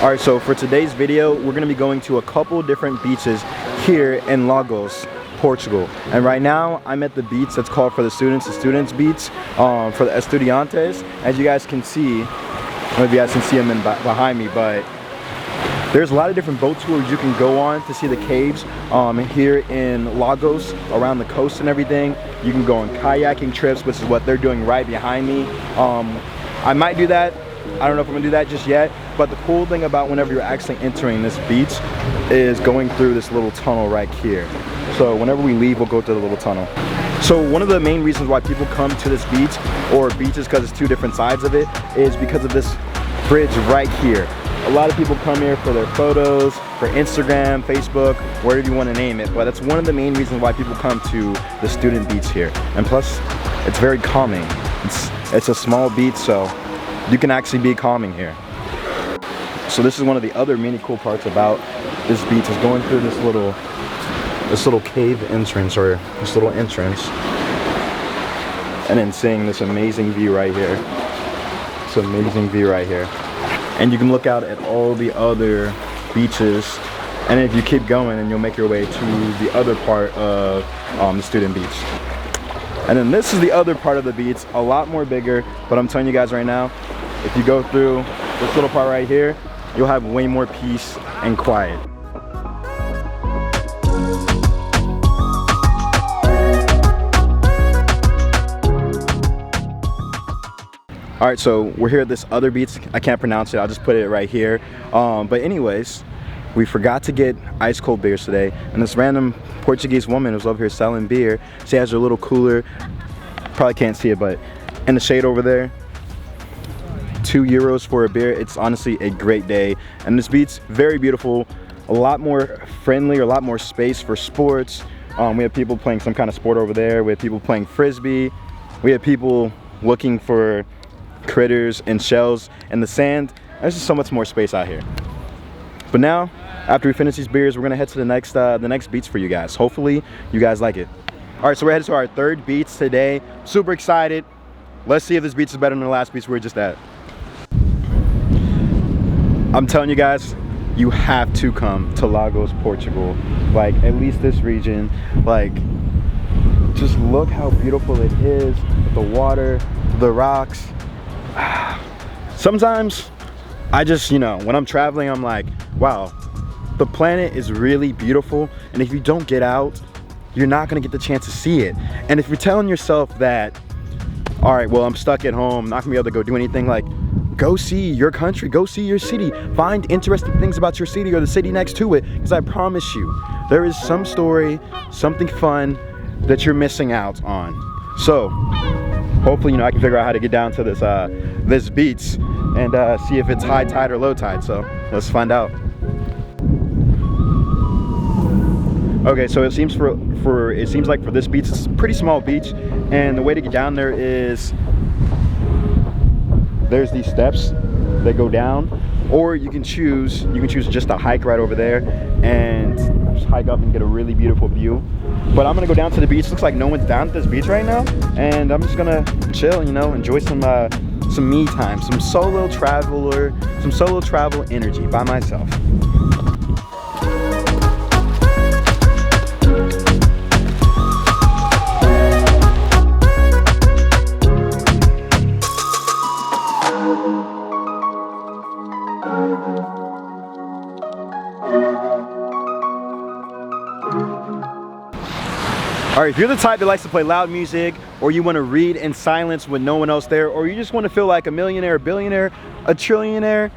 Alright, so for today's video, we're going to be going to a couple different beaches here in Lagos, Portugal. And right now, I'm at the beach that's called for the Students Beach, for the Estudantes. As you guys can see, I don't know if you guys can see them behind me, but there's a lot of different boat tours you can go on to see the caves here in Lagos, around the coast and everything. You can go on kayaking trips, which is what they're doing right behind me. I might do that. I don't know if I'm gonna do that just yet, but the cool thing about whenever you're actually entering this beach is going through this little tunnel right here. So whenever we leave, we'll go through the little tunnel. So one of the main reasons why people come to this beach, or beaches because it's two different sides of it, is because of this bridge right here. A lot of people come here for their photos, for Instagram, Facebook, wherever you want to name it, but that's one of the main reasons why people come to the student beach here. And plus, it's very calming. It's a small beach, so you can actually be calming here. So this is one of the other really cool parts about this beach, is going through this little cave entrance, or this little entrance, and then seeing this amazing view right here. This amazing view right here. And you can look out at all the other beaches, and if you keep going, and you'll make your way to the other part of the student beach. And then this is the other part of the beach, a lot more bigger, but I'm telling you guys right now, if you go through this little part right here, you'll have way more peace and quiet. All right, so we're here at this other beach. I can't pronounce it, I'll just put it right here. But anyways, we forgot to get ice cold beers today, and this random Portuguese woman who's over here selling beer, she has her little cooler, probably can't see it, but in the shade over there, €2 for a beer. It's honestly a great day, and this beach, very beautiful, a lot more friendly, a lot more space for sports. We have people playing some kind of sport over there, we have people playing frisbee, we have people looking for critters and shells in the sand. There's just so much more space out here. But now, after we finish these beers, we're gonna head to the next beach for you guys. Hopefully you guys like it. All right, so we're headed to our third beach today. Super excited. Let's see if this beach is better than the last beach we were just at. I'm telling you guys, you have to come to Lagos, Portugal. Like, at least this region. Like, just look how beautiful it is. The water, the rocks. Sometimes I just, you know, when I'm traveling, I'm like, wow, the planet is really beautiful, and if you don't get out, you're not gonna get the chance to see it. And if you're telling yourself that, all right, well, I'm stuck at home, not gonna be able to go do anything, like, go see your country, go see your city, find interesting things about your city or the city next to it, because I promise you, there is some story, something fun that you're missing out on. So hopefully, you know, I can figure out how to get down to this this beach and see if it's high tide or low tide. So let's find out. Okay, so it seems like for this beach, it's a pretty small beach, and the way to get down there is there's these steps that go down, or you can choose just a hike right over there and just hike up and get a really beautiful view. But I'm gonna go down to the beach. Looks like no one's down at this beach right now, and I'm just gonna chill, you know, enjoy some me time, some solo travel energy by myself. All right, if you're the type that likes to play loud music, or you want to read in silence with no one else there, or you just want to feel like a millionaire, a billionaire, a trillionaire,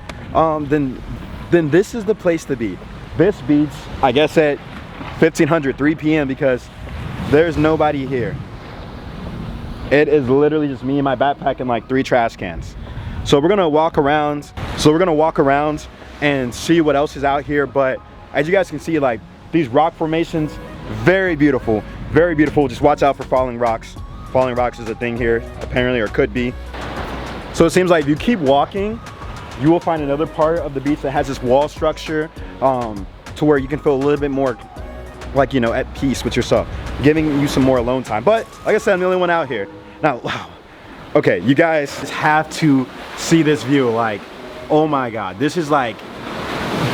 then this is the place to be. This beach, I guess at 1500, 3 p.m. because there's nobody here. It is literally just me and my backpack and like 3 trash cans. So we're gonna walk around. And see what else is out here. But as you guys can see, like, these rock formations, very beautiful. Very beautiful. Just watch out for falling rocks. Falling rocks is a thing here, apparently, or could be. So it seems like if you keep walking, you will find another part of the beach that has this wall structure to where you can feel a little bit more, like, you know, at peace with yourself, giving you some more alone time. But like I said, I'm the only one out here. Now, wow. Okay, you guys have to see this view. Like, oh my God, this is like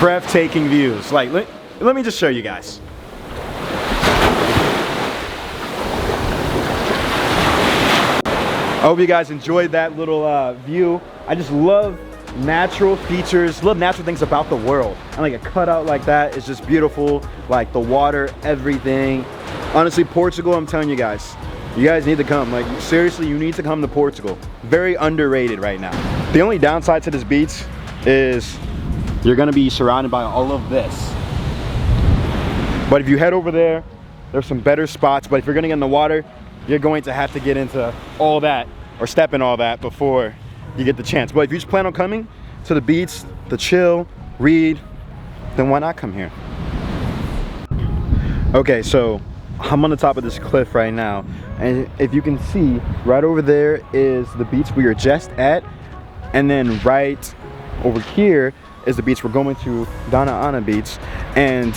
breathtaking views. Like, let me just show you guys. I hope you guys enjoyed that little view. I just love natural features, love natural things about the world. And like a cutout like that is just beautiful. Like the water, everything. Honestly, Portugal, I'm telling you guys need to come. Like seriously, you need to come to Portugal. Very underrated right now. The only downside to this beach is you're gonna be surrounded by all of this. But if you head over there, there's some better spots. But if you're gonna get in the water, you're going to have to get into all that or step in all that before you get the chance. But if you just plan on coming to the beach to chill, read, then why not come here? Okay, so I'm on the top of this cliff right now, and if you can see, right over there is the beach we were just at, and then right over here is the beach we're going to, Dona Beach. And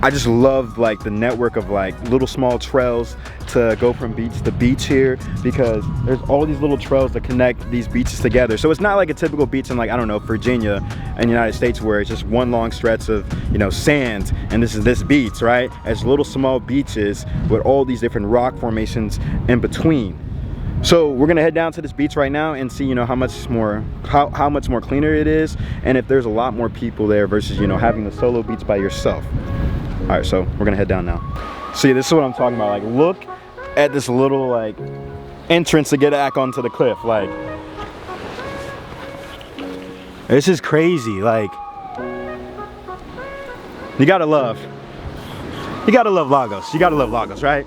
I just love like the network of like little small trails to go from beach to beach here, because there's all these little trails that connect these beaches together. So it's not like a typical beach in like, I don't know, Virginia and the United States, where it's just one long stretch of, you know, sand and this is this beach, right? It's little small beaches with all these different rock formations in between. So we're gonna head down to this beach right now and see, you know, how much more cleaner it is, and if there's a lot more people there versus, you know, having the solo beach by yourself. All right, so we're gonna head down now. See, this is what I'm talking about. Like, look at this little like entrance to get back onto the cliff. Like, this is crazy. Like, you gotta love Lagos. You gotta love Lagos, right?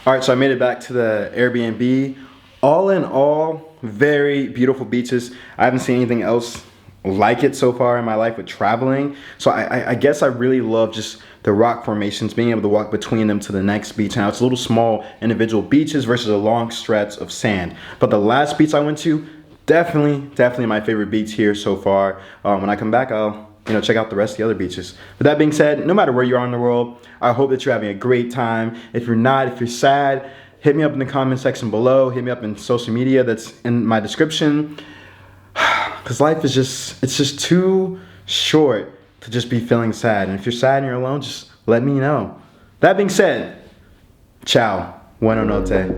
All right, so I made it back to the Airbnb. All in all, very beautiful beaches. I haven't seen anything else like it so far in my life with traveling. So I guess I really love just the rock formations, being able to walk between them to the next beach. Now it's little small individual beaches versus a long stretch of sand. But the last beach I went to, definitely my favorite beach here so far. When I come back, I'll check out the rest of the other beaches. With that being said, no matter where you are in the world, I hope that you're having a great time. If you're not, if you're sad, hit me up in the comment section below. Hit me up in social media that's in my description. Because life is it's just too short to just be feeling sad. And if you're sad and you're alone, just let me know. That being said, ciao. Buona notte.